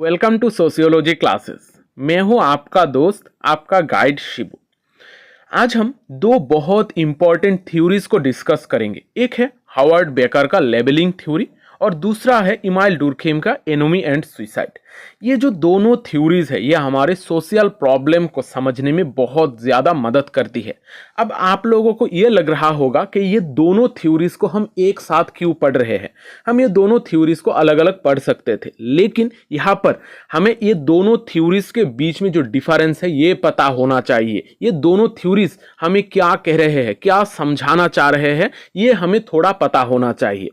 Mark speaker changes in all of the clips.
Speaker 1: Welcome to sociology classes. मैं हूं आपका दोस्त, आपका गाइड शिबू। आज हम दो बहुत इंपॉर्टेंट थ्योरीज को डिस्कस करेंगे। एक है हावर्ड बेकर का लेबलिंग थ्योरी और दूसरा है इमाइल डुर्कहेम का एनोमी एंड सुसाइड। ये जो दोनों थ्योरीज है ये हमारे सोशल प्रॉब्लम को समझने में बहुत ज़्यादा मदद करती है। अब आप लोगों को ये लग रहा होगा कि ये दोनों थ्योरीज को हम एक साथ क्यों पढ़ रहे हैं। हम ये दोनों थ्योरीज को अलग अलग पढ़ सकते थे, लेकिन यहाँ पर हमें ये दोनों थ्योरीज के बीच में जो डिफरेंस है ये पता होना चाहिए। ये दोनों थ्योरीज हमें क्या कह रहे हैं, क्या समझाना चाह रहे हैं, ये हमें थोड़ा पता होना चाहिए।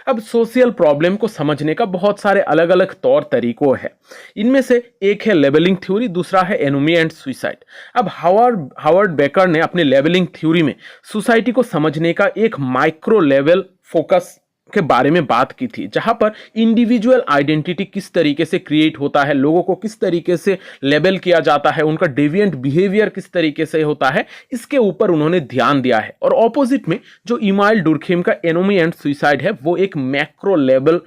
Speaker 1: अब सोशल प्रॉब्लम को समझने का बहुत सारे अलग अलग तौर तरीकों है। इनमें से एक है लेबलिंग थ्योरी, दूसरा है एनोमी एंड सुसाइड। अब हावर्ड बेकर ने अपने लेबलिंग थ्योरी में सोसाइटी को समझने का एक माइक्रो लेवल फोकस के बारे में बात की थी, जहां पर इंडिविजुअल आइडेंटिटी किस तरीके से क्रिएट होता है, लोगों को किस तरीके से लेबल किया जाता है, उनका डेविएंट बिहेवियर किस तरीके से होता है, इसके ऊपर उन्होंने ध्यान दिया है। और ऑपोजिट में जो इमाइल डुर्कहेम का एनोमी एंड सुसाइड है वो एक मैक्रो लेवल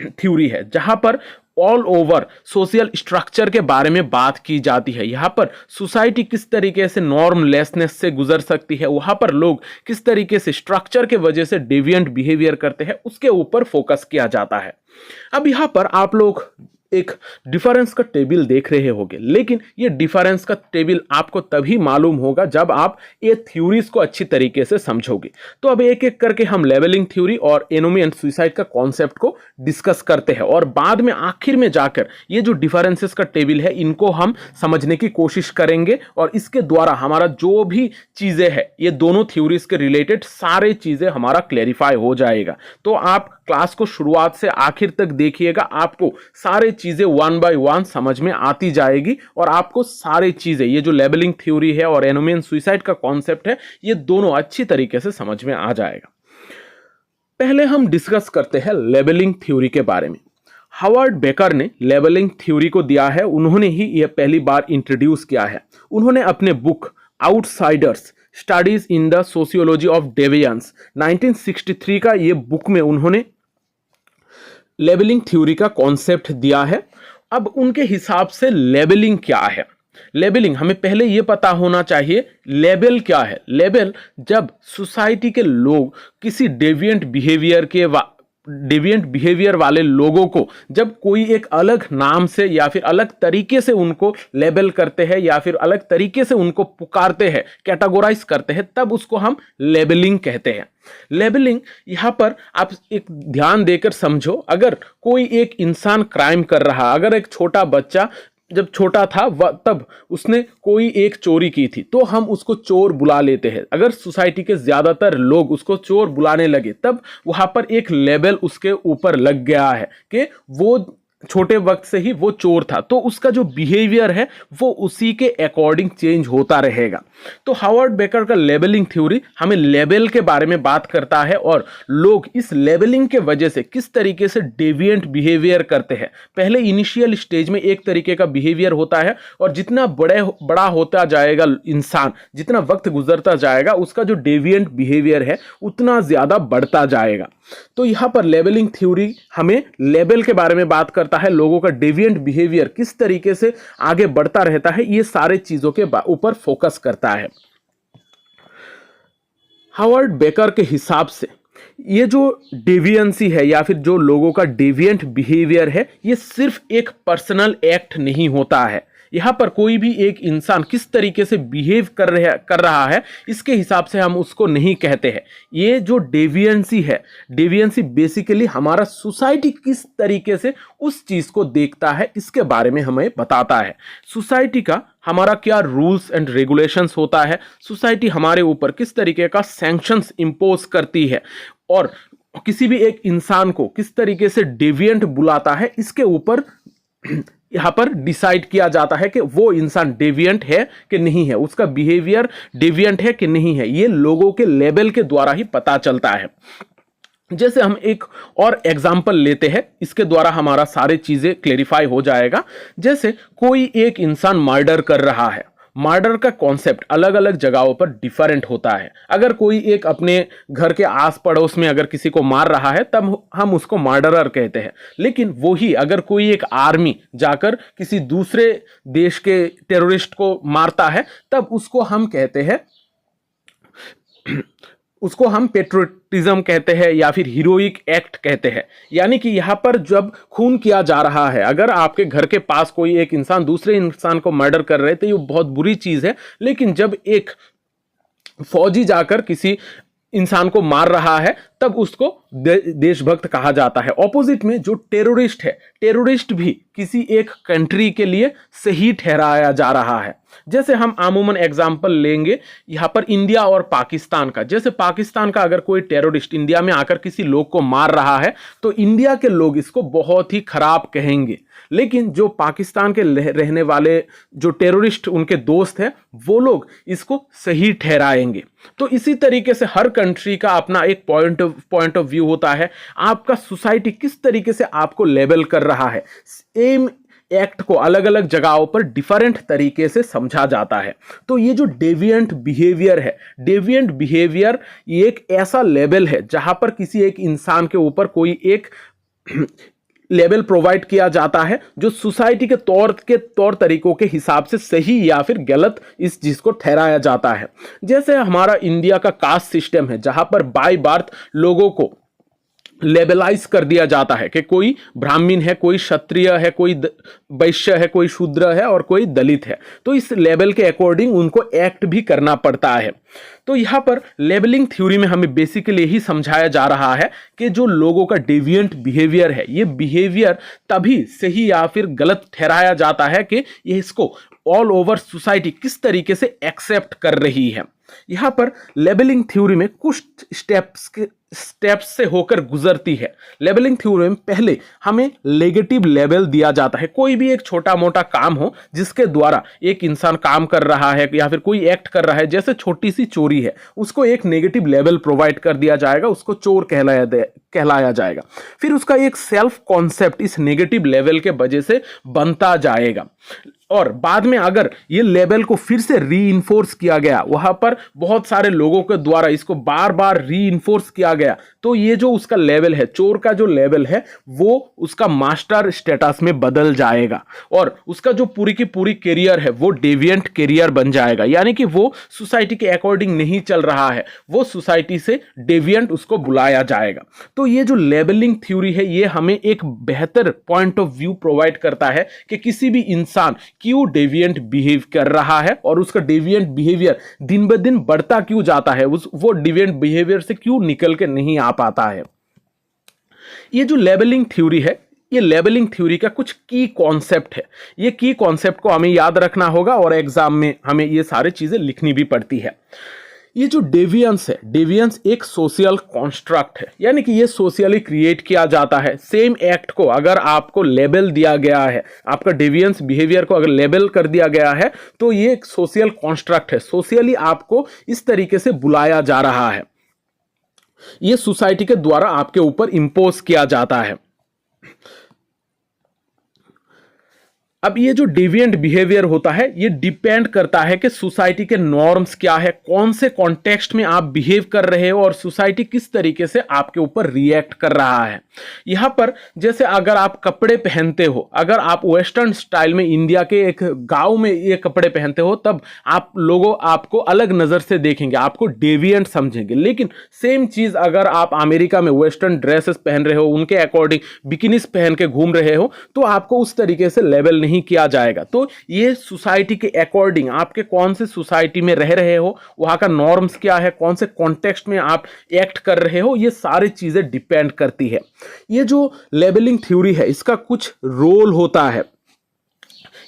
Speaker 1: थ्योरी है, जहां पर ऑल ओवर सोशल स्ट्रक्चर के बारे में बात की जाती है। यहाँ पर सोसाइटी किस तरीके से नॉर्मलेसनेस से गुजर सकती है, वहाँ पर लोग किस तरीके से स्ट्रक्चर के वजह से डेविएंट बिहेवियर करते हैं, उसके ऊपर फोकस किया जाता है। अब यहाँ पर आप लोग एक डिफरेंस का टेबल देख रहे होंगे, लेकिन ये डिफरेंस का टेबल आपको तभी मालूम होगा जब आप ये थ्योरीज को अच्छी तरीके से समझोगे। तो अब एक एक करके हम लेवलिंग थ्योरी और एनोमी एंड सुसाइड का कॉन्सेप्ट को डिस्कस करते हैं और बाद में आखिर में जाकर ये जो डिफरेंसेस का टेबल है इनको हम समझने की कोशिश करेंगे और इसके द्वारा हमारा जो भी चीज़ें हैं ये दोनों थ्योरीज के रिलेटेड सारे चीज़ें हमारा क्लैरिफाई हो जाएगा। तो आप क्लास को शुरुआत से आखिर तक देखिएगा, आपको सारे चीजें वन बाय वन समझ में आती जाएगी और आपको सारी चीजें, ये जो लेबलिंग थ्योरी है और एनोमी एंड सुसाइड का कॉन्सेप्ट है, ये दोनों अच्छी तरीके से समझ में आ जाएगा। पहले हम डिस्कस करते हैं लेबलिंग थ्योरी के बारे में। हावर्ड बेकर ने लेबलिंग थ्योरी को दिया है, उन्होंने ही यह पहली बार इंट्रोड्यूस किया है। उन्होंने अपने book outsiders studies in the sociology of deviance 1963 का ये बुक में उन्होंने लेबलिंग थ्योरी का कॉन्सेप्ट दिया है। अब उनके हिसाब से लेबलिंग क्या है, लेबलिंग हमें पहले ये पता होना चाहिए लेबल क्या है। लेबल जब सोसाइटी के लोग किसी डेविएंट बिहेवियर वाले लोगों को जब कोई एक अलग नाम से या फिर अलग तरीके से उनको लेबल करते हैं या फिर अलग तरीके से उनको पुकारते हैं, कैटेगोराइज करते हैं, तब उसको हम लेबलिंग कहते हैं। लेबलिंग यहां पर आप एक ध्यान देकर समझो, अगर कोई एक इंसान क्राइम कर रहा, अगर एक छोटा बच्चा जब छोटा था तब उसने कोई एक चोरी की थी तो हम उसको चोर बुला लेते हैं। अगर सोसाइटी के ज्यादातर लोग उसको चोर बुलाने लगे तब वहां पर एक लेबल उसके ऊपर लग गया है कि वो छोटे वक्त से ही वो चोर था, तो उसका जो बिहेवियर है वो उसी के अकॉर्डिंग चेंज होता रहेगा। तो हावर्ड बेकर का लेबलिंग थ्योरी हमें लेबल के बारे में बात करता है और लोग इस लेबलिंग के वजह से किस तरीके से डेविएंट बिहेवियर करते हैं। पहले इनिशियल स्टेज में एक तरीके का बिहेवियर होता है और जितना बड़ा होता जाएगा इंसान, जितना वक्त गुजरता जाएगा, उसका जो डेविएंट बिहेवियर है उतना ज्यादा बढ़ता जाएगा। तो यहां पर लेबलिंग थ्योरी हमें लेबल के बारे में बात करता है, लोगों का डेविएंट बिहेवियर किस तरीके से आगे बढ़ता रहता है, ये सारे चीजों के ऊपर फोकस करता है। हावर्ड बेकर के हिसाब से ये जो डेविएंसी है या फिर जो लोगों का डेविएंट बिहेवियर है ये सिर्फ एक पर्सनल एक्ट नहीं होता है। यहाँ पर कोई भी एक इंसान किस तरीके से बिहेव कर रहा है इसके हिसाब से हम उसको नहीं कहते हैं। ये जो डेविएंसी है, डेविएंसी बेसिकली हमारा सोसाइटी किस तरीके से उस चीज को देखता है इसके बारे में हमें बताता है। सोसाइटी का हमारा क्या रूल्स एंड रेगुलेशंस होता है, सोसाइटी हमारे ऊपर किस तरीके का सैंक्शंस इंपोज करती है और किसी भी एक इंसान को किस तरीके से डेविएंट बुलाता है, इसके ऊपर यहाँ पर डिसाइड किया जाता है कि वो इंसान डेविएंट है कि नहीं है, उसका बिहेवियर डेविएंट है कि नहीं है। ये लोगों के लेबल के द्वारा ही पता चलता है। जैसे हम एक और एग्जाम्पल लेते हैं, इसके द्वारा हमारा सारे चीजें क्लेरिफाई हो जाएगा। जैसे कोई एक इंसान मर्डर कर रहा है, मर्डर का कॉन्सेप्ट अलग अलग जगहों पर डिफरेंट होता है। अगर कोई एक अपने घर के आस पड़ोस में अगर किसी को मार रहा है तब हम उसको मर्डरर कहते हैं, लेकिन वही अगर कोई एक आर्मी जाकर किसी दूसरे देश के टेररिस्ट को मारता है तब उसको हम कहते हैं, उसको हम पेट्रोटिज्म कहते हैं या फिर हीरोइक एक्ट कहते हैं। यानी कि यहाँ पर जब खून किया जा रहा है, अगर आपके घर के पास कोई एक इंसान दूसरे इंसान को मर्डर कर रहे थे, ये बहुत बुरी चीज है। लेकिन जब एक फौजी जाकर किसी इंसान को मार रहा है तब उसको देशभक्त कहा जाता है। ऑपोजिट में जो टेररिस्ट है, टेररिस्ट भी किसी एक कंट्री के लिए सही ठहराया जा रहा है। जैसे हम आमूमन एग्जाम्पल लेंगे यहां पर इंडिया और पाकिस्तान का। जैसे पाकिस्तान का अगर कोई टेररिस्ट इंडिया में आकर किसी लोग को मार रहा है तो इंडिया के लोग इसको बहुत ही खराब कहेंगे, लेकिन जो पाकिस्तान के रहने वाले जो टेररिस्ट उनके दोस्त हैं वो लोग इसको सही ठहराएंगे। तो इसी तरीके से हर कंट्री का अपना एक पॉइंट ऑफ व्यू होता है। आपका सोसाइटी किस तरीके से आपको लेबल कर रहा है, सेम एक्ट को अलग अलग जगहों पर डिफरेंट तरीके से समझा जाता है। तो ये जो डेविएंट बिहेवियर है, डेविएंट बिहेवियर ये एक ऐसा लेबल है जहां पर किसी एक इंसान के ऊपर कोई एक लेबल प्रोवाइड किया जाता है जो सोसाइटी के तौर तरीकों के हिसाब से सही या फिर गलत इस चीज को ठहराया जाता है। जैसे हमारा इंडिया का कास्ट सिस्टम है जहां पर बाय बर्थ लोगों को लेबलाइज कर दिया जाता है कि कोई ब्राह्मण है, कोई क्षत्रिय है, कोई वैश्य है, कोई शूद्र है और कोई दलित है। तो इस लेबल के अकॉर्डिंग उनको एक्ट भी करना पड़ता है। तो यहाँ पर लेबलिंग थ्योरी में हमें बेसिकली यही समझाया जा रहा है कि जो लोगों का डेविएंट बिहेवियर है, ये बिहेवियर तभी सही या फिर गलत ठहराया जाता है कि ये इसको ऑल ओवर सोसाइटी किस तरीके से एक्सेप्ट कर रही है। यहाँ पर लेबलिंग थ्योरी में कुछ स्टेप्स से होकर गुजरती है। लेबलिंग थ्योरी में पहले हमें नेगेटिव लेबल दिया जाता है। कोई भी एक छोटा मोटा काम हो जिसके द्वारा एक इंसान काम कर रहा है या फिर कोई एक्ट कर रहा है, जैसे छोटी सी चोरी है, उसको एक नेगेटिव लेबल प्रोवाइड कर दिया जाएगा, उसको चोर कहलाया जाएगा। फिर उसका एक सेल्फ कॉन्सेप्ट इस नेगेटिव लेवल के वजह से बनता जाएगा और बाद में अगर ये लेवल को फिर से रीइंफोर्स किया गया, वहां पर बहुत सारे लोगों के द्वारा इसको बार बार रीइंफोर्स किया गया, तो ये जो उसका लेवल है, चोर का जो लेवल है, वो उसका मास्टर स्टेटस में बदल जाएगा और उसका जो पूरी की पूरी करियर है वो डेविएंट करियर बन जाएगा। यानी कि वो सोसाइटी के अकॉर्डिंग नहीं चल रहा है, वो सोसाइटी से डेविएंट उसको बुलाया जाएगा। तो ये जो लेबलिंग थ्योरी है ये हमें एक बेहतर पॉइंट ऑफ व्यू प्रोवाइड करता है कि किसी भी इंसान क्यों डेविएंट बिहेव कर रहा है और उसका डेविएंट बिहेवियर दिन ब दिन बढ़ता क्यों जाता है, वो डेविएंट बिहेवियर से क्यों निकल के नहीं आ पाता है। ये जो लेबलिंग थ्योरी है, ये लेबलिंग थ्योरी का कुछ की कॉन्सेप्ट है। ये की कॉन्सेप्ट को हमें याद रखना होगा और एग्जाम में हमें ये सारी चीजें लिखनी भी पड़ती है। ये जो डेविएंस है, डेविएंस एक सोशल कॉन्स्ट्रक्ट है, यानी कि ये सोशली क्रिएट किया जाता है। सेम एक्ट को अगर आपको लेबल दिया गया है, आपका डेविएंस बिहेवियर को अगर लेबल कर दिया गया है, तो ये एक सोशल कॉन्स्ट्रक्ट है। सोशली आपको इस तरीके से बुलाया जा रहा है, ये सोसाइटी के द्वारा आपके ऊपर इंपोज किया जाता है। अब ये जो डेविएंट बिहेवियर होता है ये डिपेंड करता है कि सोसाइटी के नॉर्म्स क्या है, कौन से कॉन्टेक्स्ट में आप बिहेव कर रहे हो और सोसाइटी किस तरीके से आपके ऊपर रिएक्ट कर रहा है। यहाँ पर जैसे अगर आप कपड़े पहनते हो, अगर आप वेस्टर्न स्टाइल में इंडिया के एक गांव में ये कपड़े पहनते हो, तब आप लोगों आपको अलग नज़र से देखेंगे, आपको डेविएंट समझेंगे। लेकिन सेम चीज़ अगर आप अमेरिका में वेस्टर्न ड्रेसेस पहन रहे हो, उनके अकॉर्डिंग बिकिनीज पहन के घूम रहे हो, तो आपको उस तरीके से लेबल नहीं किया जाएगा। तो ये सोसाइटी के अकॉर्डिंग आपके कौन से सोसाइटी में रह रहे हो, वहां का नॉर्म्स क्या है, कौन से कॉन्टेक्स्ट में आप एक्ट कर रहे हो, ये सारी चीजें डिपेंड करती है। ये जो लेबलिंग थ्योरी है इसका कुछ रोल होता है,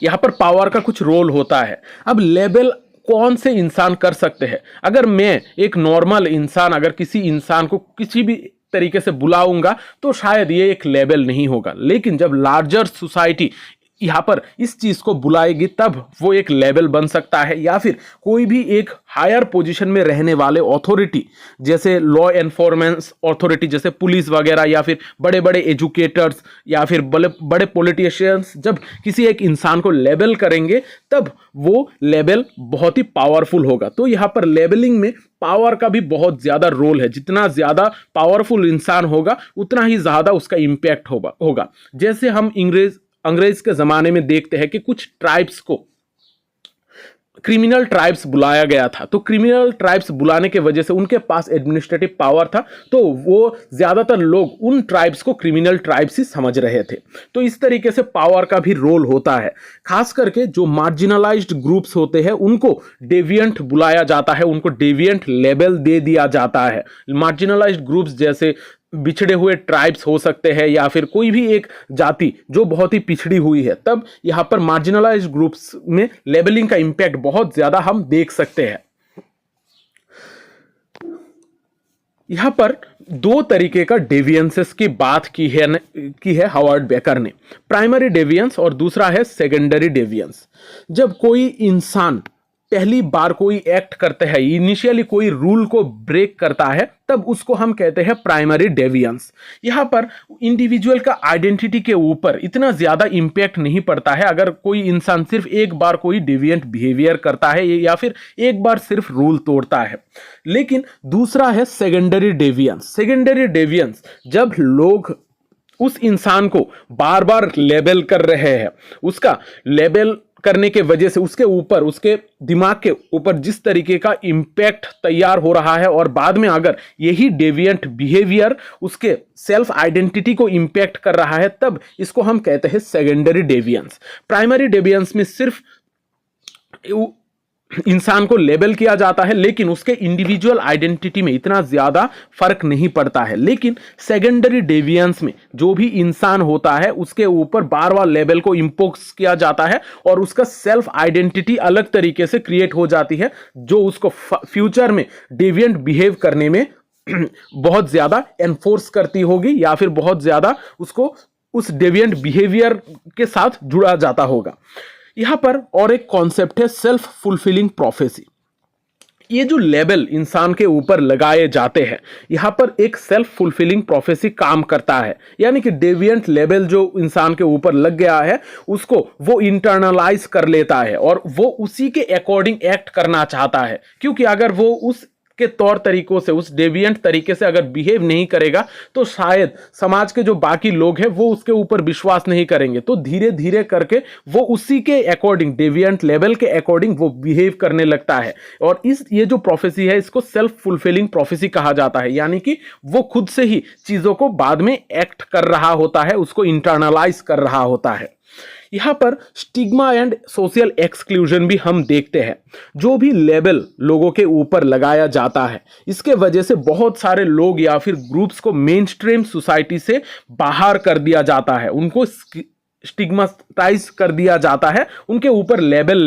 Speaker 1: यहां पर पावर का कुछ रोल होता है। अब लेबल कौन से इंसान कर सकते हैं? अगर मैं एक नॉर्मल इंसान अगर किसी इंसान को किसी भी तरीके से बुलाऊंगा तो शायद ये एक लेबल नहीं होगा। लेकिन जब लार्जर सोसाइटी यहाँ पर इस चीज को बुलाएगी तब वो एक लेवल बन सकता है, या फिर कोई भी एक हायर पोजीशन में रहने वाले अथॉरिटी जैसे लॉ एनफोर्समेंट अथॉरिटी जैसे पुलिस वगैरह, या फिर बड़े बड़े एजुकेटर्स या फिर बड़े बड़े पॉलिटिशियंस जब किसी एक इंसान को लेबल करेंगे तब वो लेबल बहुत ही पावरफुल होगा। तो यहाँ पर लेबलिंग में पावर का भी बहुत ज्यादा रोल है। जितना ज्यादा पावरफुल इंसान होगा उतना ही ज्यादा उसका इम्पैक्ट होगा। जैसे हम अंग्रेज के जमाने में देखते हैं कि कुछ ट्राइब्स को क्रिमिनल ट्राइब्स बुलाया गया था, तो क्रिमिनल ट्राइब्स बुलाने के वजह से उनके पास एडमिनिस्ट्रेटिव पावर था, तो वो ज्यादातर लोग उन ट्राइब्स को क्रिमिनल ट्राइब्स ही समझ रहे थे। तो इस तरीके से पावर का भी रोल होता है। खास करके जो मार्जिनलाइज्ड ग्रुप्स होते हैं उनको डेविएंट बुलाया जाता है, उनको डेविएंट लेबल दे दिया जाता है। मार्जिनलाइज्ड ग्रुप्स जैसे बिछड़े हुए ट्राइब्स हो सकते हैं, या फिर कोई भी एक जाति जो बहुत ही पिछड़ी हुई है, तब यहां पर मार्जिनलाइज्ड ग्रुप्स में लेबलिंग का इंपैक्ट बहुत ज्यादा हम देख सकते हैं। यहां पर दो तरीके का डेविएंसेस की बात की है हावर्ड बेकर ने, प्राइमरी डेविएंस और दूसरा है सेकेंडरी डेविएंस। जब कोई इंसान पहली बार कोई एक्ट करता है, इनिशियली कोई रूल को ब्रेक करता है, तब उसको हम कहते हैं प्राइमरी डेविएंस। यहां पर इंडिविजुअल का आइडेंटिटी के ऊपर इतना ज्यादा इंपैक्ट नहीं पड़ता है अगर कोई इंसान सिर्फ एक बार कोई डेविएंट बिहेवियर करता है या फिर एक बार सिर्फ रूल तोड़ता है। लेकिन दूसरा है सेकेंडरी डेविएंस। सेकेंडरी डेविएंस जब लोग उस इंसान को बार बार लेबल कर रहे हैं, उसका लेबल करने के वजह से उसके ऊपर, उसके दिमाग के ऊपर जिस तरीके का इंपैक्ट तैयार हो रहा है, और बाद में अगर यही डेविएंट बिहेवियर उसके सेल्फ आइडेंटिटी को इंपैक्ट कर रहा है, तब इसको हम कहते हैं सेकेंडरी डेविएंस। प्राइमरी डेविएंस में सिर्फ इंसान को लेबल किया जाता है, लेकिन उसके इंडिविजुअल आइडेंटिटी में इतना ज्यादा फर्क नहीं पड़ता है। लेकिन सेकेंडरी डेविएंस में जो भी इंसान होता है उसके ऊपर बार बार लेबल को इंपोज किया जाता है और उसका सेल्फ आइडेंटिटी अलग तरीके से क्रिएट हो जाती है, जो उसको फ्यूचर में डेविएंट बिहेव करने में बहुत ज्यादा एनफोर्स करती होगी, या फिर बहुत ज्यादा उसको उस डेविएंट बिहेवियर के साथ जुड़ा जाता होगा। यहां पर और एक कॉन्सेप्ट है सेल्फ फुलफिलिंग प्रोफेसी। ये जो लेबल इंसान के ऊपर लगाए जाते हैं, यहां पर एक सेल्फ फुलफिलिंग प्रोफेसी काम करता है, यानी कि डेविएंट लेबल जो इंसान के ऊपर लग गया है उसको वो इंटरनलाइज कर लेता है और वो उसी के अकॉर्डिंग एक्ट करना चाहता है। क्योंकि अगर वो उस के तौर तरीकों से, उस डेविएंट तरीके से अगर बिहेव नहीं करेगा तो शायद समाज के जो बाकी लोग हैं वो उसके ऊपर विश्वास नहीं करेंगे। तो धीरे धीरे करके वो उसी के अकॉर्डिंग, डेविएंट लेवल के अकॉर्डिंग वो बिहेव करने लगता है। और ये जो प्रोफेसी है इसको सेल्फ फुलफिलिंग प्रोफेसी कहा जाता है, यानी कि वो खुद से ही चीजों को बाद में एक्ट कर रहा होता है, उसको इंटरनलाइज कर रहा होता है। यहां पर स्टिग्मा एंड सोशल एक्सक्लूजन भी हम देखते हैं। जो भी लेबल लोगों के ऊपर लगाया जाता है, इसके वजह से बहुत सारे लोग या फिर ग्रुप्स को मेन स्ट्रीम सोसाइटी से बाहर कर दिया जाता है, उनको स्टिग्माटाइज कर दिया जाता है, उनके ऊपर लेबल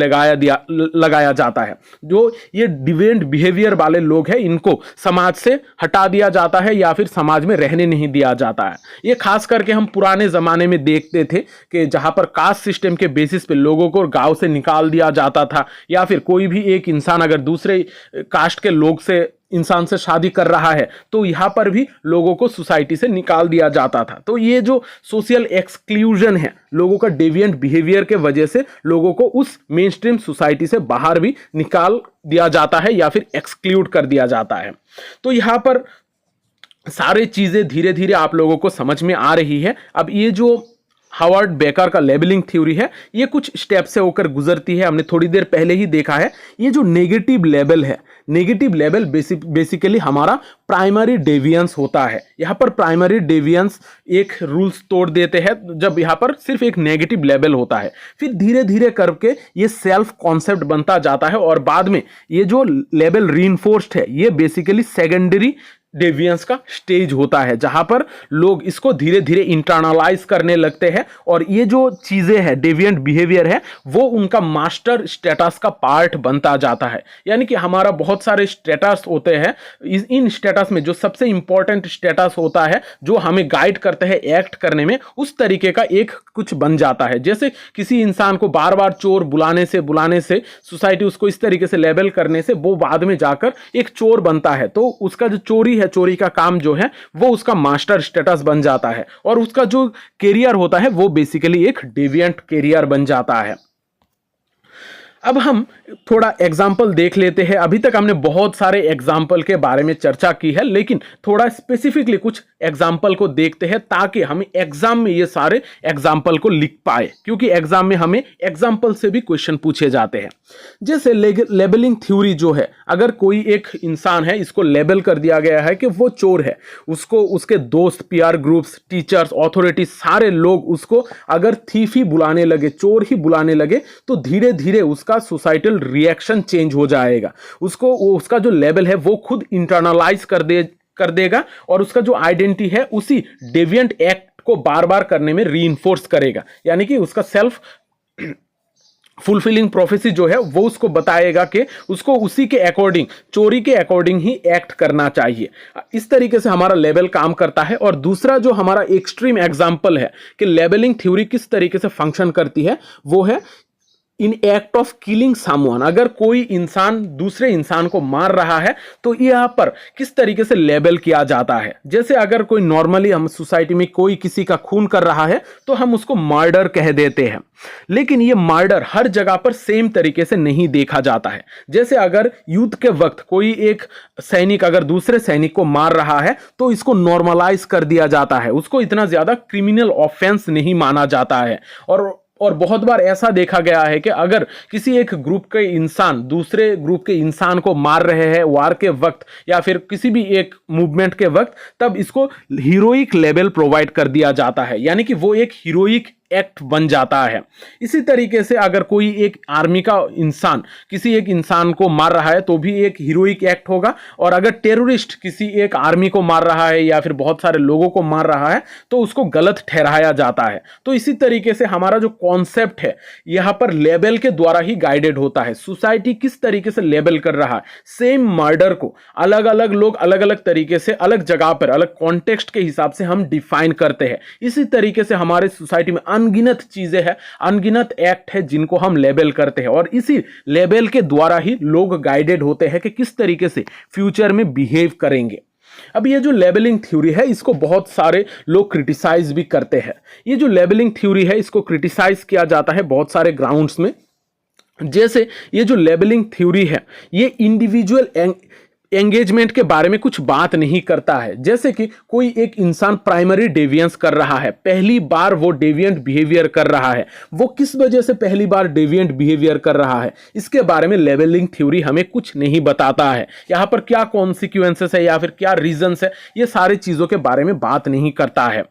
Speaker 1: लगाया जाता है। जो ये डिविएंट बिहेवियर वाले लोग हैं इनको समाज से हटा दिया जाता है या फिर समाज में रहने नहीं दिया जाता है। ये खास करके हम पुराने जमाने में देखते थे कि जहां पर कास्ट सिस्टम के बेसिस पे लोगों को गांव से निकाल दिया जाता था, या फिर कोई भी एक इंसान अगर दूसरे कास्ट के लोग से इंसान से शादी कर रहा है तो यहां पर भी लोगों को सोसाइटी से निकाल दिया जाता था। तो ये जो सोशल एक्सक्लूजन है, लोगों का डेविएंट बिहेवियर के वजह से लोगों को उस मेन स्ट्रीम सोसाइटी से बाहर भी निकाल दिया जाता है या फिर एक्सक्लूड कर दिया जाता है। तो यहां पर सारी चीजें धीरे धीरे आप लोगों को समझ में आ रही है। अब ये जो हावर्ड बेकर का लेबलिंग थ्योरी है ये कुछ स्टेप से होकर गुजरती है, हमने थोड़ी देर पहले ही देखा है। ये जो नेगेटिव लेबल है, नेगेटिव लेबल बेसिकली हमारा प्राइमरी डेविएंस होता है। यहाँ पर प्राइमरी डेविएंस एक रूल्स तोड़ देते हैं जब यहाँ पर सिर्फ एक नेगेटिव लेबल होता है, फिर धीरे धीरे करके ये सेल्फ कॉन्सेप्ट बनता जाता है और बाद में ये जो लेबल रीइंफोर्स्ड है ये बेसिकली सेकेंडरी डेविएंस का स्टेज होता है जहां पर लोग इसको धीरे धीरे इंटरनलाइज करने लगते हैं और ये जो चीजें हैं डेविएंट बिहेवियर है वो उनका मास्टर स्टेटस का पार्ट बनता जाता है। यानी कि हमारा बहुत सारे स्टेटस होते हैं, इन स्टेटस में जो सबसे इंपॉर्टेंट स्टेटस होता है जो हमें गाइड करते हैं एक्ट करने में, उस तरीके का एक कुछ बन जाता है। जैसे किसी इंसान को बार बार चोर बुलाने से सोसाइटी उसको इस तरीके से लेबल करने से वो बाद में जाकर एक चोर बनता है, तो उसका जो चोरी है, चोरी का काम जो है वो उसका मास्टर स्टेटस बन जाता है और उसका जो कैरियर होता है वो बेसिकली एक डेविएंट कैरियर बन जाता है। अब हम थोड़ा एग्जाम्पल देख लेते हैं। अभी तक हमने बहुत सारे एग्जाम्पल के बारे में चर्चा की है, लेकिन थोड़ा स्पेसिफिकली कुछ एग्जाम्पल को देखते हैं ताकि हम एग्जाम में ये सारे एग्जाम्पल को लिख पाए, क्योंकि एग्जाम में हमें एग्जाम्पल से भी क्वेश्चन पूछे जाते हैं। जैसे लेबलिंग थ्योरी जो है, अगर कोई एक इंसान है, इसको लेबल कर दिया गया है कि वो चोर है, उसको उसके दोस्त, पीआर ग्रुप्स, टीचर्स, अथॉरिटी, सारे लोग उसको अगर थीफ ही बुलाने लगे, चोर ही बुलाने लगे, तो धीरे धीरे उसका सोसाइटल रिएक्शन चेंज हो जाएगा। उसको उसका जो लेवल है वो खुद इंटरनलाइज कर देगा और उसका जो आइडेंटिटी है उसी डेविएंट एक्ट को बार बार करने में रीइंफोर्स करेगा। यानी कि उसका सेल्फ फुलफिलिंग प्रोफेसी जो है वो उसको बताएगा कि उसको उसी के अकॉर्डिंग, चोरी के अकॉर्डिंग ही एक्ट करना चाहिए। इस तरीके से हमारा लेबल काम करता है। और दूसरा जो हमारा एक्सट्रीम एग्जांपल है कि लेबलिंग थ्योरी किस तरीके से फंक्शन करती है, वो है in act of killing someone. अगर कोई इंसान दूसरे इंसान को मार रहा है तो यहां पर किस तरीके से लेबल किया जाता है। जैसे अगर कोई नॉर्मली हम सोसाइटी में कोई किसी का खून कर रहा है तो हम उसको मर्डर कह देते हैं, लेकिन ये मर्डर हर जगह पर सेम तरीके से नहीं देखा जाता है। जैसे अगर युद्ध के वक्त कोई एक सैनिक अगर दूसरे सैनिक को मार रहा है तो इसको नॉर्मलाइज कर दिया जाता है, उसको इतना ज्यादा क्रिमिनल ऑफेंस नहीं माना जाता है। और बहुत बार ऐसा देखा गया है कि अगर किसी एक ग्रुप के इंसान दूसरे ग्रुप के इंसान को मार रहे हैं वार के वक्त या फिर किसी भी एक मूवमेंट के वक्त, तब इसको हीरोइक लेवल प्रोवाइड कर दिया जाता है, यानी कि वो एक हीरोइक एक्ट बन जाता है। इसी तरीके से अगर कोई एक आर्मी का इंसान किसी एक इंसान को मार रहा है तो भी एक हीरोइक एक्ट होगा, और अगर टेररिस्ट किसी एक आर्मी को मार रहा है या फिर बहुत सारे लोगों को मार रहा है तो उसको गलत ठहराया जाता है। तो इसी तरीके से हमारा जो कॉन्सेप्ट है यहां पर लेबल के द्वारा ही गाइडेड होता है। सोसाइटी किस तरीके से लेबल कर रहा है, सेम मर्डर को अलग अलग लोग अलग अलग तरीके से अलग जगह पर अलग कॉन्टेक्स्ट के हिसाब से हम डिफाइन करते हैं। इसी तरीके से हमारे सोसाइटी में अनगिनत चीजें हैं, अनगिनत एक्ट है जिनको हम लेबल करते हैं, और इसी लेबल के द्वारा ही लोग गाइडेड होते हैं कि किस तरीके से फ्यूचर में बिहेव करेंगे। अब ये जो लेबलिंग थ्योरी है इसको बहुत सारे लोग क्रिटिसाइज भी करते हैं। ये जो लेबलिंग थ्योरी है इसको क्रिटिसाइज किया जाता है बहुत सारे ग्राउंड्स में। जैसे ये जो लेबलिंग थ्योरी है ये इंडिविजुअल एंगेजमेंट के बारे में कुछ बात नहीं करता है। जैसे कि कोई एक इंसान प्राइमरी डेविएंस कर रहा है, पहली बार वो डेविएंट बिहेवियर कर रहा है, वो किस वजह से पहली बार डेविएंट बिहेवियर कर रहा है, इसके बारे में लेबलिंग थ्योरी हमें कुछ नहीं बताता है। यहाँ पर क्या कॉन्सिक्वेंसेस है या फिर क्या रीजंस है, ये सारी चीजों के बारे में बात नहीं करता है।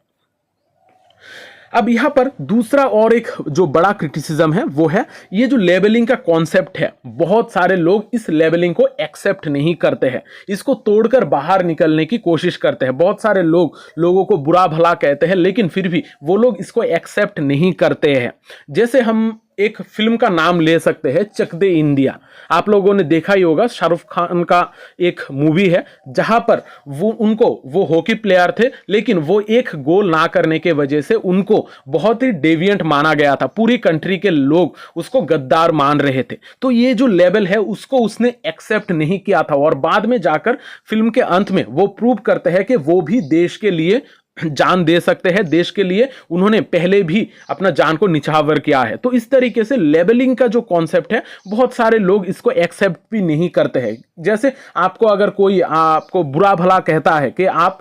Speaker 1: अब यहां पर दूसरा और एक जो बड़ा क्रिटिसिज्म है वो है ये जो लेबलिंग का कॉन्सेप्ट है, बहुत सारे लोग इस लेबलिंग को एक्सेप्ट नहीं करते हैं, इसको तोड़कर बाहर निकलने की कोशिश करते हैं। बहुत सारे लोगों को बुरा भला कहते हैं, लेकिन फिर भी वो लोग इसको एक्सेप्ट नहीं करते हैं। जैसे हम एक फिल्म का नाम ले सकते हैं, चक दे इंडिया। आप लोगों ने देखा ही होगा, शाहरुख खान का एक मूवी है जहां पर वो हॉकी प्लेयर थे, लेकिन वो एक गोल ना करने के वजह से उनको बहुत ही डेविएंट माना गया था। पूरी कंट्री के लोग उसको गद्दार मान रहे थे। तो ये जो लेवल है उसको उसने एक्सेप्ट नहीं किया था, और बाद में जाकर फिल्म के अंत में वो प्रूव करते हैं कि वो भी देश के लिए जान दे सकते हैं, देश के लिए उन्होंने पहले भी अपना जान को निछावर किया है। तो इस तरीके से लेबलिंग का जो कॉन्सेप्ट है बहुत सारे लोग इसको एक्सेप्ट भी नहीं करते हैं। जैसे आपको अगर कोई आपको बुरा भला कहता है कि आप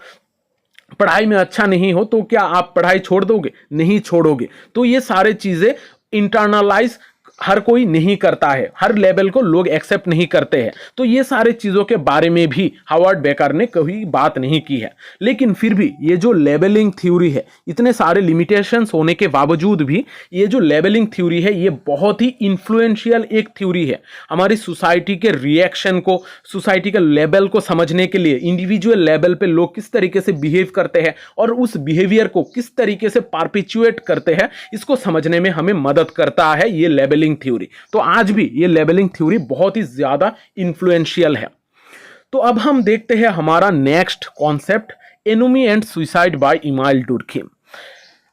Speaker 1: पढ़ाई में अच्छा नहीं हो, तो क्या आप पढ़ाई छोड़ दोगे? नहीं छोड़ोगे। तो ये सारे चीजें इंटरनलाइज हर कोई नहीं करता है, हर लेवल को लोग एक्सेप्ट नहीं करते हैं। तो ये सारे चीज़ों के बारे में भी हावर्ड बेकर ने कभी बात नहीं की है। लेकिन फिर भी ये जो लेबलिंग थ्योरी है, इतने सारे लिमिटेशंस होने के बावजूद भी ये जो लेबलिंग थ्योरी है ये बहुत ही इन्फ्लुएंशियल एक थ्योरी है। हमारी सोसाइटी के रिएक्शन को, सोसाइटी के लेवल को समझने के लिए, इंडिविजुअल लेवल पे लोग किस तरीके से बिहेव करते हैं और उस बिहेवियर को किस तरीके से परपेचुएट करते हैं, इसको समझने में हमें मदद करता है ये लेबलिंग थ्योरी। तो आज भी ये लेबलिंग थ्योरी बहुत ही ज्यादा इन्फ्लुएंशियल है। तो अब हम देखते हैं हमारा next concept, anomie and suicide by Emile Durkheim.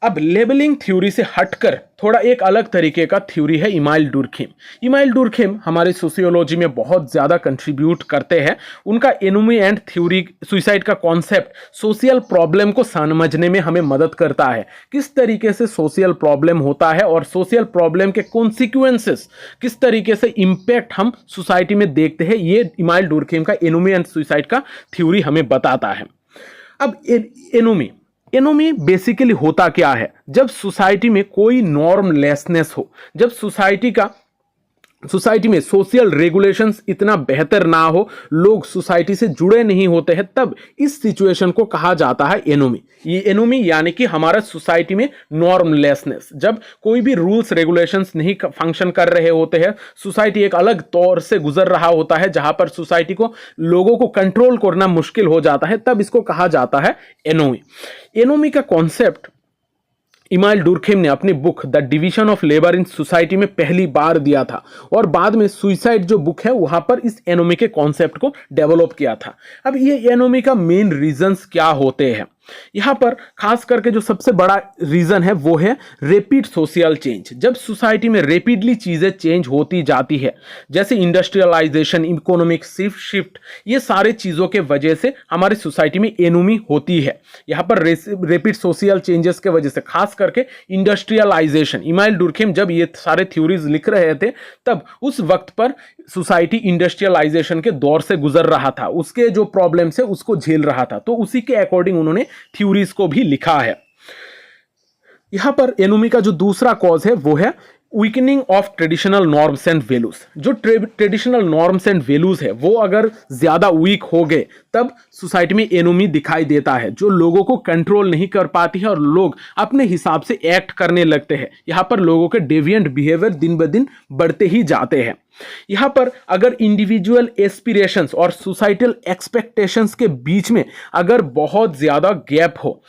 Speaker 1: अब लेबलिंग थ्योरी से हटकर थोड़ा एक अलग तरीके का थ्योरी है इमाइल डुर्खिम। इमाइल डुर्खिम हमारी सोशियोलॉजी में बहुत ज़्यादा कंट्रीब्यूट करते हैं। उनका एनोमी एंड थ्योरी, सुसाइड का कॉन्सेप्ट सोशल प्रॉब्लम को समझने में हमें मदद करता है। किस तरीके से सोशल प्रॉब्लम होता है और सोशल प्रॉब्लम के कॉन्सिक्वेंसेस, किस तरीके से इम्पैक्ट हम सोसाइटी में देखते हैं, ये इमाइल डुर्खिम का एनोमी एंड सुसाइड का थ्योरी हमें बताता है। अब एनोमी बेसिकली होता क्या है? जब सोसाइटी में कोई नॉर्मलेसनेस हो, जब सोसाइटी में सोशल रेगुलेशंस इतना बेहतर ना हो, लोग सोसाइटी से जुड़े नहीं होते हैं, तब इस सिचुएशन को कहा जाता है एनोमी। ये एनोमी यानी कि हमारा सोसाइटी में नॉर्मलेसनेस, जब कोई भी रूल्स रेगुलेशंस नहीं फंक्शन कर रहे होते हैं, सोसाइटी एक अलग तौर से गुजर रहा होता है जहां पर सोसाइटी को, लोगों को कंट्रोल करना मुश्किल हो जाता है, तब इसको कहा जाता है एनोमी। एनोमी का कॉन्सेप्ट इमाइल डुर्खिम ने अपनी book the division of labour in society में पहली बार दिया था और बाद में सुसाइड जो बुक है वहां पर इस एनोमी के कॉन्सेप्ट को डेवलप किया था। अब ये एनोमी का मेन रीजंस क्या होते हैं? यहां पर खास करके जो सबसे बड़ा रीजन है वो है रैपिड सोशल चेंज। जब सोसाइटी में रैपिडली चीजें चेंज होती जाती है, जैसे इंडस्ट्रियलाइजेशन, इकोनॉमिक शिफ्ट, ये सारे चीजों के वजह से हमारी सोसाइटी में एनोमी होती है। यहां पर रैपिड सोशल चेंजेस के वजह से, खास करके इंडस्ट्रियलाइजेशन, इमाइल डुर्खिम जब ये सारे थ्योरीज लिख रहे थे तब उस वक्त पर सोसाइटी इंडस्ट्रियलाइजेशन के दौर से गुजर रहा था, उसके जो प्रॉब्लम्स है उसको झेल रहा था, तो उसी के अकॉर्डिंग उन्होंने थ्योरीज को भी लिखा है। यहां पर एनोमी का जो दूसरा कॉज है वो है weakening of traditional norms and values. जो ट्रेडिशनल नॉर्म्स एंड वैल्यूज है वो अगर ज्यादा वीक हो गए तब सोसाइटी में एनोमी दिखाई देता है, जो लोगों को कंट्रोल नहीं कर पाती है और लोग अपने हिसाब से एक्ट करने लगते हैं। यहां पर लोगों के डेविएंट बिहेवियर दिन ब दिन बढ़ते ही जाते हैं। यहां पर अगर इंडिविजुअल एस्पिरेशंस और सोसाइटल एक्सपेक्टेशंस के बीच में अगर बहुत ज्यादा गैप हो,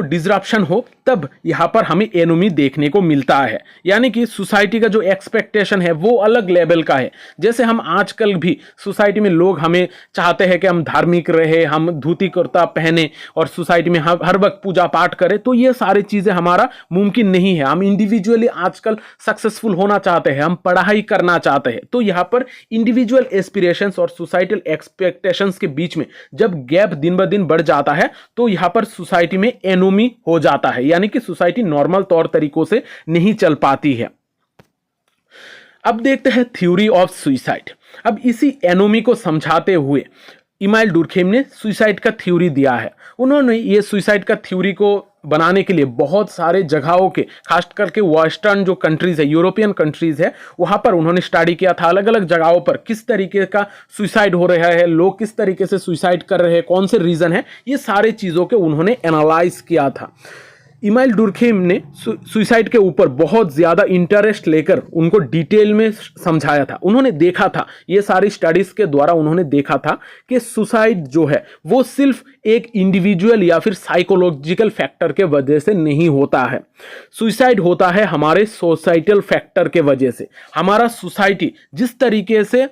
Speaker 1: डिसरप्शन हो, तब यहां पर हमें एनोमी देखने को मिलता है। यानी कि सोसाइटी का जो एक्सपेक्टेशन है वो अलग लेवल का है। जैसे हम आजकल भी सोसाइटी में लोग हमें चाहते हैं कि हम धार्मिक रहे, हम धोती कुर्ता पहने और सोसाइटी में हर वक्त पूजा पाठ करें, तो ये सारी चीजें हमारा मुमकिन नहीं है। हम इंडिविजुअली आजकल सक्सेसफुल होना चाहते हैं, हम पढ़ाई करना चाहते हैं, तो यहाँ पर इंडिविजुअल एस्पिरेशंस और सोसाइटल एक्सपेक्टेशंस के बीच में जब गैप दिन ब दिन बढ़ जाता है तो यहाँ पर सोसाइटी में एनोमी हो जाता है, यानी कि सोसाइटी नॉर्मल तौर तरीकों से नहीं चल पाती है। अब देखते हैं थ्योरी ऑफ सुसाइड। अब इसी एनोमी को समझाते हुए इमाइल डुर्खिम ने सुसाइड का थ्योरी दिया है। उन्होंने ये सुसाइड का थ्योरी को बनाने के लिए बहुत सारे जगहों के, खास करके वेस्टर्न जो कंट्रीज है, यूरोपियन कंट्रीज है, वहां पर उन्होंने स्टडी किया था अलग अलग जगहों पर किस तरीके का सुसाइड हो रहा है, लोग किस तरीके से सुसाइड कर रहे हैं, कौन से रीजन है, ये सारे चीजों के उन्होंने एनालाइज किया था। इमाइल डुर्खिम ने सुसाइड के ऊपर बहुत ज़्यादा इंटरेस्ट लेकर उनको डिटेल में समझाया था। उन्होंने देखा था, ये सारी स्टडीज़ के द्वारा उन्होंने देखा था कि सुसाइड जो है वो सिर्फ एक इंडिविजुअल या फिर साइकोलॉजिकल फैक्टर के वजह से नहीं होता है। सुसाइड होता है हमारे सोसाइटल फैक्टर के वजह से। हमारा सोसाइटी जिस तरीके से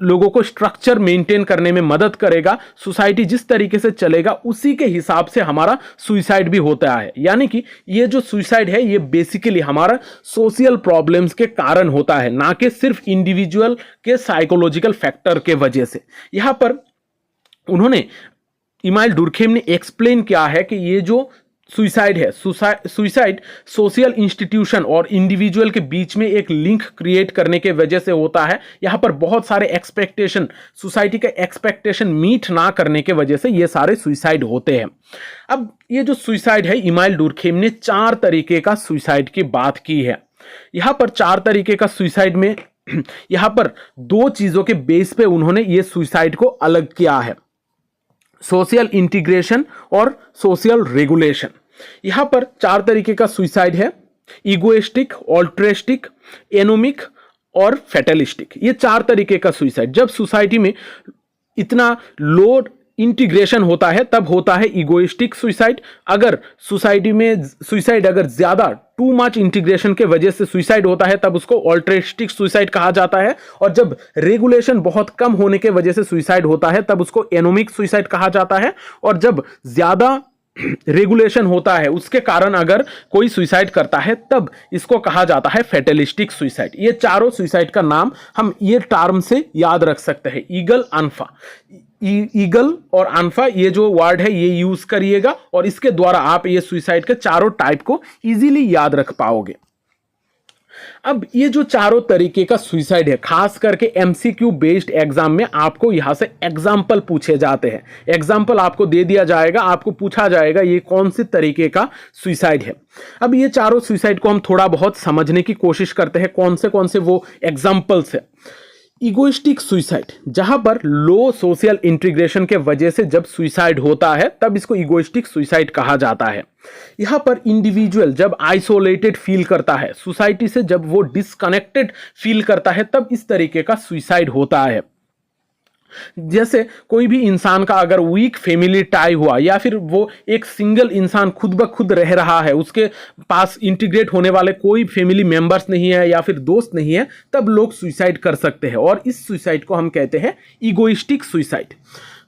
Speaker 1: लोगों को स्ट्रक्चर मेंटेन करने में मदद करेगा, सोसाइटी जिस तरीके से चलेगा उसी के हिसाब से हमारा सुसाइड भी होता है। यानी कि ये जो सुसाइड है ये बेसिकली हमारा सोशल प्रॉब्लम्स के कारण होता है, ना कि सिर्फ इंडिविजुअल के साइकोलॉजिकल फैक्टर के वजह से। यहां पर उन्होंने, इमाइल डुर्खिम ने एक्सप्लेन किया है कि ये जो सुसाइड है, सुसाइड सोशल इंस्टीट्यूशन और इंडिविजुअल के बीच में एक लिंक क्रिएट करने के वजह से होता है। यहाँ पर बहुत सारे एक्सपेक्टेशन, सोसाइटी के एक्सपेक्टेशन मीट ना करने के वजह से ये सारे सुसाइड होते हैं। अब ये जो सुसाइड है, इमाइल डुर्खेम ने 4 तरीके का सुसाइड की बात की है। यहाँ पर 4 तरीके का सुसाइड में यहाँ पर 2 चीजों के बेस पे उन्होंने ये सुसाइड को अलग किया है, सोशल इंटीग्रेशन और सोशल रेगुलेशन। यहां पर 4 तरीके का सुसाइड है, इगोइस्टिक, ऑल्ट्रिस्टिक, एनोमिक और फैटलिस्टिक। ये 4 तरीके का सुसाइड। जब सोसाइटी में इतना लो इंटीग्रेशन होता है तब होता है इगोइस्टिक सुसाइड। अगर सोसाइटी में सुसाइड अगर ज्यादा टू मच इंटीग्रेशन के वजह से सुसाइड होता है तब उसको ऑल्ट्रिस्टिक सुसाइड कहा जाता है। और जब रेगुलेशन बहुत कम होने के वजह से सुसाइड होता है तब उसको एनोमिक सुसाइड कहा जाता है। और जब ज्यादा रेगुलेशन होता है उसके कारण अगर कोई सुसाइड करता है तब इसको कहा जाता है फैटलिस्टिक सुसाइड। ये चारों सुसाइड का नाम हम ये टर्म से याद रख सकते हैं, ईगल, अनफा। ईगल और अनफा ये जो वर्ड है ये यूज करिएगा और इसके द्वारा आप ये सुसाइड के चारों टाइप को इजीली याद रख पाओगे। अब ये जो चारों तरीके का सुसाइड है, खास करके एमसीक्यू बेस्ड एग्जाम में आपको यहां से एग्जाम्पल पूछे जाते हैं। एग्जाम्पल आपको दे दिया जाएगा, आपको पूछा जाएगा ये कौन से तरीके का सुसाइड है। अब ये चारों सुसाइड को हम थोड़ा बहुत समझने की कोशिश करते हैं, कौन से वो एग्जाम्पल्स है। इगोइस्टिक सुसाइड, जहां पर लो सोशल इंटीग्रेशन के वजह से जब सुसाइड होता है तब इसको इगोइस्टिक सुसाइड कहा जाता है। यहां पर इंडिविजुअल जब आइसोलेटेड फील करता है, सोसाइटी से जब वो डिस्कनेक्टेड फील करता है तब इस तरीके का सुसाइड होता है। जैसे कोई भी इंसान का अगर वीक फैमिली टाई हुआ या फिर वो एक सिंगल इंसान खुद ब खुद रह रहा है, उसके पास इंटीग्रेट होने वाले कोई फैमिली मेंबर्स नहीं है या फिर दोस्त नहीं है, तब लोग सुसाइड कर सकते हैं और इस सुसाइड को हम कहते हैं इगोइस्टिक सुसाइड।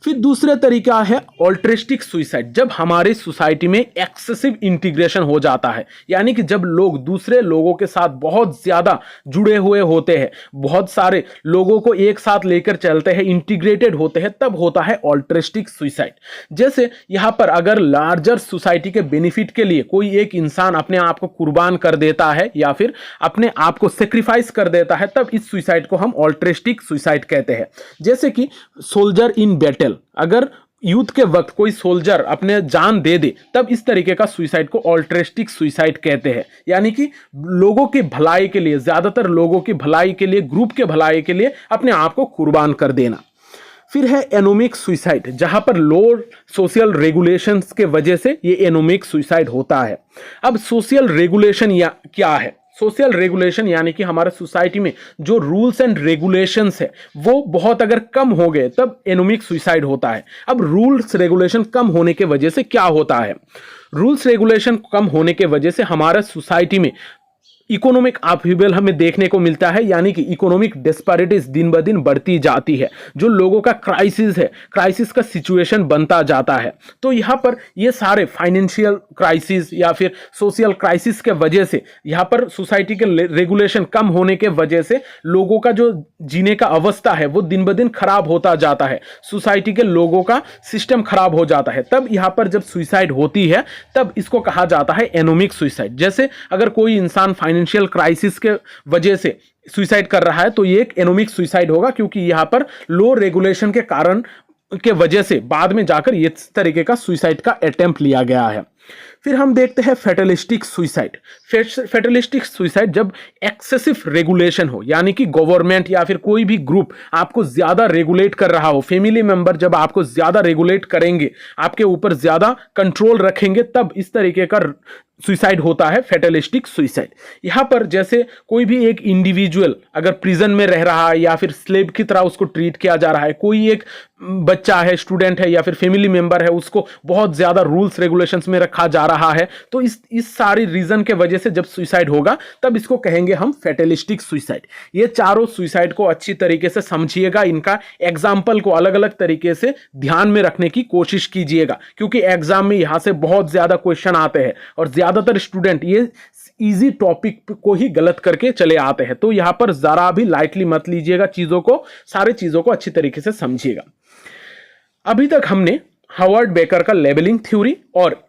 Speaker 1: फिर दूसरा तरीका है ऑल्ट्रिस्टिक सुसाइड, जब हमारे सोसाइटी में एक्सेसिव इंटीग्रेशन हो जाता है, यानी कि जब लोग दूसरे लोगों के साथ बहुत ज्यादा जुड़े हुए होते हैं, बहुत सारे लोगों को एक साथ लेकर चलते हैं, इंटीग्रेटेड होते हैं, तब होता है ऑल्ट्रिस्टिक सुसाइड। जैसे यहां पर अगर लार्जर सोसाइटी के बेनिफिट के लिए कोई एक इंसान अपने आप को कुर्बान कर देता है या फिर अपने आप को सेक्रीफाइस कर देता है, तब इस सुसाइड को हम ऑल्ट्रिस्टिक सुसाइड कहते हैं। जैसे कि सोल्जर इन बैटल, अगर युद्ध के वक्त कोई सोल्जर अपने जान दे दे तब इस तरीके का सुसाइड को ऑल्ट्रिस्टिक सुसाइड कहते हैं, यानी कि लोगों की भलाई के लिए, ज्यादातर लोगों की भलाई के लिए, ग्रुप के भलाई के लिए अपने आप को कुर्बान कर देना। फिर है एनोमिक सुसाइड, जहां पर लो सोशल रेगुलेशंस के वजह से ये एनोमिक सुसाइड होता है। अब सोशल रेगुलेशन क्या है? सोशल रेगुलेशन यानी कि हमारे सोसाइटी में जो रूल्स एंड रेगुलेशंस है वो बहुत अगर कम हो गए तब एनोमिक सुसाइड होता है। अब रूल्स रेगुलेशन कम होने के वजह से क्या होता है? रूल्स रेगुलेशन कम होने के वजह से हमारे सोसाइटी में इकोनॉमिक अपहीवल हमें देखने को मिलता है, यानी कि इकोनॉमिक डिस्पैरिटीज दिन ब दिन बढ़ती जाती है। जो लोगों का क्राइसिस है, क्राइसिस का सिचुएशन बनता जाता है। तो यहाँ पर ये सारे फाइनेंशियल क्राइसिस या फिर सोशल क्राइसिस के वजह से, यहाँ पर सोसाइटी के रेगुलेशन कम होने के वजह से लोगों का जो जीने का अवस्था है वो दिन ब दिन खराब होता जाता है, सोसाइटी के लोगों का सिस्टम खराब हो जाता है। तब यहाँ पर जब सुसाइड होती है तब इसको कहा जाता है एनोमिक सुसाइड। जैसे अगर कोई इंसान फाइनेंशियल क्राइसिस के वजह से सुसाइड कर रहा है तो ये एक एनोमिक सुसाइड होगा, क्योंकि यहां पर लो रेगुलेशन के कारण के वजह से बाद में जाकर इस तरीके का सुसाइड का अटेम्प्ट लिया गया है। फिर हम देखते हैं फैटलिस्टिक सुसाइड। फैटलिस्टिक सुसाइड जब एक्सेसिव रेगुलेशन हो, यानी कि गवर्नमेंट या फिर कोई भी ग्रुप आपको ज्यादा रेगुलेट कर रहा हो, फैमिली मेंबर जब आपको ज्यादा रेगुलेट करेंगे, आपके ऊपर ज्यादा कंट्रोल रखेंगे, तब इस तरीके का सुसाइड होता है फैटलिस्टिक सुसाइड। यहां पर जैसे कोई भी एक इंडिविजुअल अगर प्रिजन में रह रहा है या फिर स्लेव की तरह उसको ट्रीट किया जा रहा है, कोई एक बच्चा है, स्टूडेंट है या फिर फैमिली मेंबर है, उसको बहुत ज्यादा रूल्स रेगुलेशंस में रखा जा रहा है, तो इस सारी रीजन के वजह से जब सुसाइड होगा तब इसको कहेंगे हम फैटलिस्टिक सुसाइड। ये चारों सुसाइड को अच्छी तरीके से समझिएगा, इनका एग्जाम्पल को अलग अलग तरीके से ध्यान में रखने की कोशिश कीजिएगा, क्योंकि एग्जाम में यहां से बहुत ज्यादा क्वेश्चन आते हैं और ज्यादातर स्टूडेंट ये इजी टॉपिक को ही गलत करके चले आते हैं। तो यहां पर जरा भी लाइटली मत लीजिएगा चीजों को, सारे चीजों को अच्छी तरीके से समझिएगा। अभी तक हमने हावर्ड बेकर का लेबलिंग थ्योरी और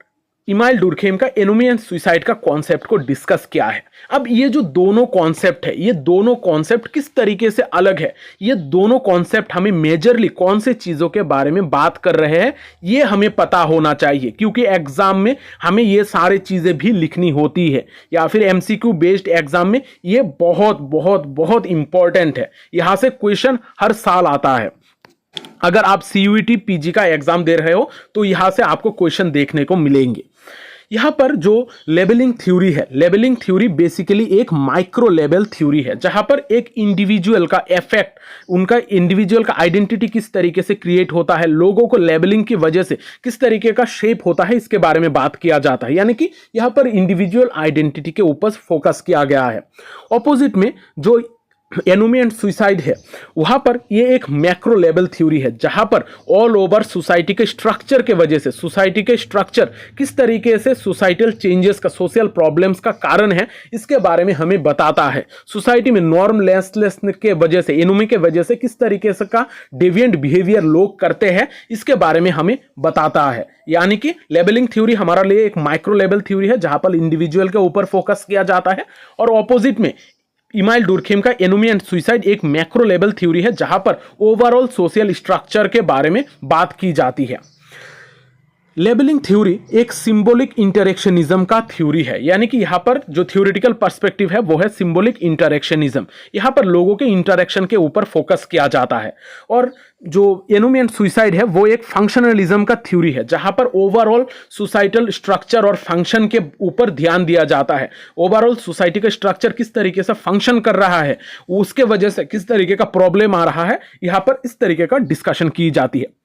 Speaker 1: इमाइल डुर्खेम का एनोमी एंड सुसाइड का कॉन्सेप्ट को डिस्कस किया है। अब ये जो दोनों कॉन्सेप्ट है, ये दोनों कॉन्सेप्ट किस तरीके से अलग है, ये दोनों कॉन्सेप्ट हमें मेजरली कौन से चीजों के बारे में बात कर रहे हैं, ये हमें पता होना चाहिए, क्योंकि एग्जाम में हमें ये सारी चीजें भी लिखनी होती है, या फिर एमसीक्यू बेस्ड एग्जाम में ये बहुत बहुत बहुत इंपॉर्टेंट है। यहां से क्वेश्चन हर साल आता है। अगर आप सीयूईटी पीजी का एग्जाम दे रहे हो तो यहां से आपको क्वेश्चन देखने को मिलेंगे। यहां पर जो लेबलिंग थ्योरी है, लेबलिंग थ्योरी बेसिकली एक माइक्रो लेवल थ्योरी है, जहां पर एक इंडिविजुअल का इफेक्ट, उनका इंडिविजुअल का आइडेंटिटी किस तरीके से क्रिएट होता है, लोगों को लेबलिंग की वजह से किस तरीके का शेप होता है, इसके बारे में बात किया जाता है। यानी कि यहां पर इंडिविजुअल आइडेंटिटी के ऊपर फोकस किया गया है। ऑपोजिट में जो एनोमी एंड सुसाइड है, वहां पर ये एक मैक्रो लेवल थ्योरी है, जहां पर ऑल ओवर सोसाइटी के स्ट्रक्चर के वजह से, सोसाइटी के स्ट्रक्चर किस तरीके से सोसाइटल चेंजेस का, सोशल प्रॉब्लम्स का कारण है, इसके बारे में हमें बताता है। सोसाइटी में नॉर्म लेसनेस के वजह से, एनोमी के वजह से किस तरीके से का डेविएंट बिहेवियर लोग करते हैं, इसके बारे में हमें बताता है। यानी कि लेबलिंग थ्योरी हमारा लिए एक माइक्रो लेवल थ्योरी है, जहां पर इंडिविजुअल के ऊपर फोकस किया जाता है, और ऑपोजिट में इमाइल डुर्खेम का एनोमी एंड सुसाइड एक मैक्रो लेवल थ्योरी है, जहां पर ओवरऑल सोशल स्ट्रक्चर के बारे में बात की जाती है। लेबलिंग थ्योरी एक सिंबॉलिक इंटरेक्शनिज्म का थ्योरी है, यानी कि यहां पर जो थ्योरेटिकल पर्सपेक्टिव है वो है सिंबॉलिक इंटरेक्शनिज्म। यहां पर लोगों के इंटरेक्शन के ऊपर फोकस किया जाता है। और जो एनोमी एंड सुसाइड है वो एक फंक्शनलिज्म का थ्योरी है, जहां पर ओवरऑल सोसाइटल स्ट्रक्चर और फंक्शन के ऊपर ध्यान दिया जाता है। ओवरऑल सोसाइटी का स्ट्रक्चर किस तरीके से फंक्शन कर रहा है, उसके वजह से किस तरीके का प्रॉब्लम आ रहा है, यहां पर इस तरीके का डिस्कशन की जाती है।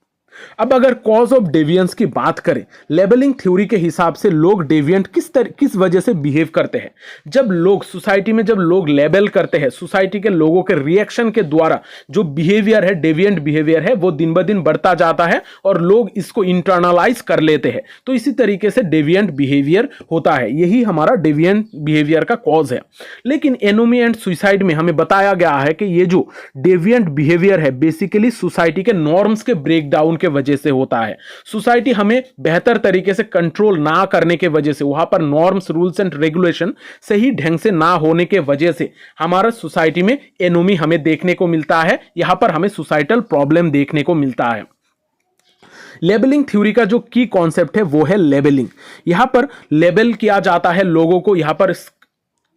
Speaker 1: अब अगर कॉज ऑफ डेविएंस की बात करें, लेबलिंग थ्योरी के हिसाब से लोग डेविएंट किस वजह से बिहेव करते हैं। जब लोग सोसाइटी में, जब लोग लेबल करते हैं, सोसाइटी के लोगों के रिएक्शन के द्वारा जो बिहेवियर है, डेविएंट बिहेवियर है, वो दिन ब दिन बढ़ता जाता है और लोग इसको इंटरनलाइज कर लेते हैं। तो इसी तरीके से डेविएंट बिहेवियर होता है, यही हमारा डेविएंट बिहेवियर का कॉज है। लेकिन एनोमी एंड सुसाइड में हमें बताया गया है कि ये जो डेविएंट बिहेवियर है बेसिकली सोसाइटी के नॉर्म्स के ब्रेकडाउन के वजह से होता है। सोसाइटी हमें बेहतर तरीके से कंट्रोल ना करने के वजह से, वहां पर नॉर्म्स, रूल्स एंड रेगुलेशन सही ढंग से ना होने के वजह से हमारा सोसाइटी में एनोमी हमें देखने को मिलता है। यहां पर हमें सोसाइटल प्रॉब्लम देखने को मिलता है। लेबलिंग थ्योरी का जो की कॉन्सेप्ट है वो है लेबलिंग। यहां पर लेबल किया जाता है लोगों को, यहां पर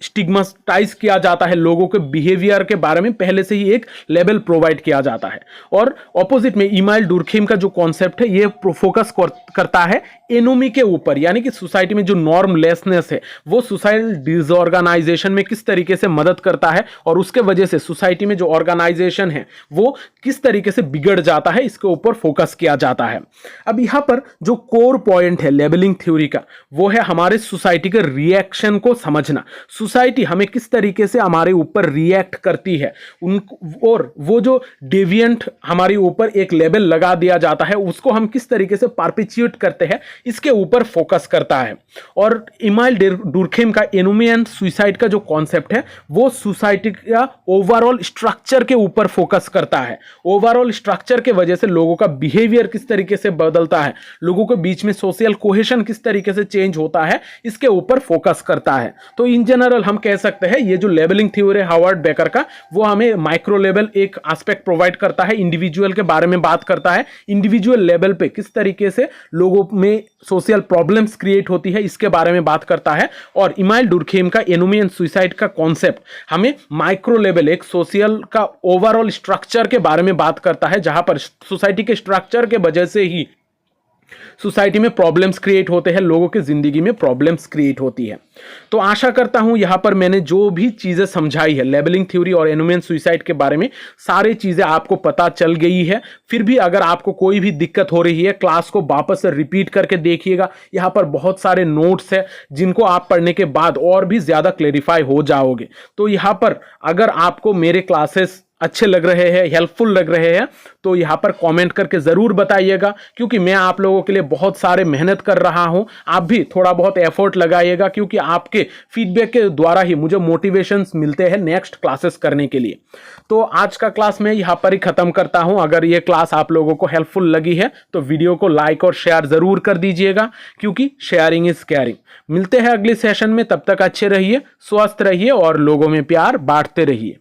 Speaker 1: स्टिग्माटाइज किया जाता है, लोगों के बिहेवियर के बारे में पहले से ही एक लेबल प्रोवाइड किया जाता है। और ऑपोजिट में इमाइल डुर्खेम का जो कॉन्सेप्ट है ये फोकस करता है एनोमी के ऊपर, यानी कि सोसाइटी में जो नॉर्मलेसनेस है वो सोसाइटल डिसऑर्गेनाइजेशन में किस तरीके से मदद करता है, और उसके वजह से सोसाइटी में जो ऑर्गेनाइजेशन है वो किस तरीके से बिगड़ जाता है, इसके ऊपर फोकस किया जाता है। अब यहां पर जो कोर पॉइंट है लेबलिंग थ्योरी का वो है हमारे सोसाइटी के रिएक्शन को समझना। सोसाइटी हमें किस तरीके से हमारे ऊपर रिएक्ट करती है, और वो जो डेविएंट हमारे ऊपर एक लेबल लगा दिया जाता है उसको हम किस तरीके से परपेचुएट करते हैं, इसके ऊपर फोकस करता है। और इमाइल डुर्खेम का एनोमी एंड सुसाइड का जो कॉन्सेप्ट है वो सोसाइटी का ओवरऑल स्ट्रक्चर के ऊपर फोकस करता है। ओवरऑल स्ट्रक्चर के वजह से लोगों का बिहेवियर किस तरीके से बदलता है, लोगों के बीच में सोशल कोहेशन किस तरीके से चेंज होता है, इसके ऊपर फोकस करता है। तो इन जनरल हम कह सकते हैं ये जो लेबलिंग थ्योरी है हावर्ड बेकर का, वो हमें माइक्रो लेवल एक एस्पेक्ट प्रोवाइड करता है, इंडिविजुअल के बारे में बात करता है, इंडिविजुअल लेवल पे किस तरीके से लोगों में सोशल प्रॉब्लम्स क्रिएट होती है इसके बारे में बात करता है। और इमाइल डुर्खेम का एनोमी एंड सुसाइड का कॉन्सेप्ट हमें माइक्रो लेवल एक सोशल का ओवरऑल स्ट्रक्चर के बारे में बात करता है, जहां पर सोसाइटी के स्ट्रक्चर के वजह से ही सोसाइटी में प्रॉब्लम्स क्रिएट होते हैं, लोगों की जिंदगी में प्रॉब्लम्स क्रिएट होती है। तो आशा करता हूं यहां पर मैंने जो भी चीजें समझाई है लेबलिंग थ्योरी और एनोमी एंड सुसाइड के बारे में, सारी चीजें आपको पता चल गई है। फिर भी अगर आपको कोई भी दिक्कत हो रही है, क्लास को वापस से रिपीट करके देखिएगा। यहां पर बहुत सारे नोट्स है जिनको आप पढ़ने के बाद और भी ज्यादा क्लेरिफाई हो जाओगे। तो यहां पर अगर आपको मेरे क्लासेस अच्छे लग रहे हैं, हेल्पफुल लग रहे हैं, तो यहाँ पर कमेंट करके ज़रूर बताइएगा, क्योंकि मैं आप लोगों के लिए बहुत सारे मेहनत कर रहा हूँ। आप भी थोड़ा बहुत एफर्ट लगाइएगा, क्योंकि आपके फीडबैक के द्वारा ही मुझे मोटिवेशंस मिलते हैं नेक्स्ट क्लासेस करने के लिए। तो आज का क्लास मैं यहाँ पर ही ख़त्म करता हूँ। अगर ये क्लास आप लोगों को हेल्पफुल लगी है तो वीडियो को लाइक और शेयर ज़रूर कर दीजिएगा, क्योंकि शेयरिंग इज़ केयरिंग। मिलते हैं अगले सेशन में, तब तक अच्छे रहिए, स्वस्थ रहिए और लोगों में प्यार बांटते रहिए।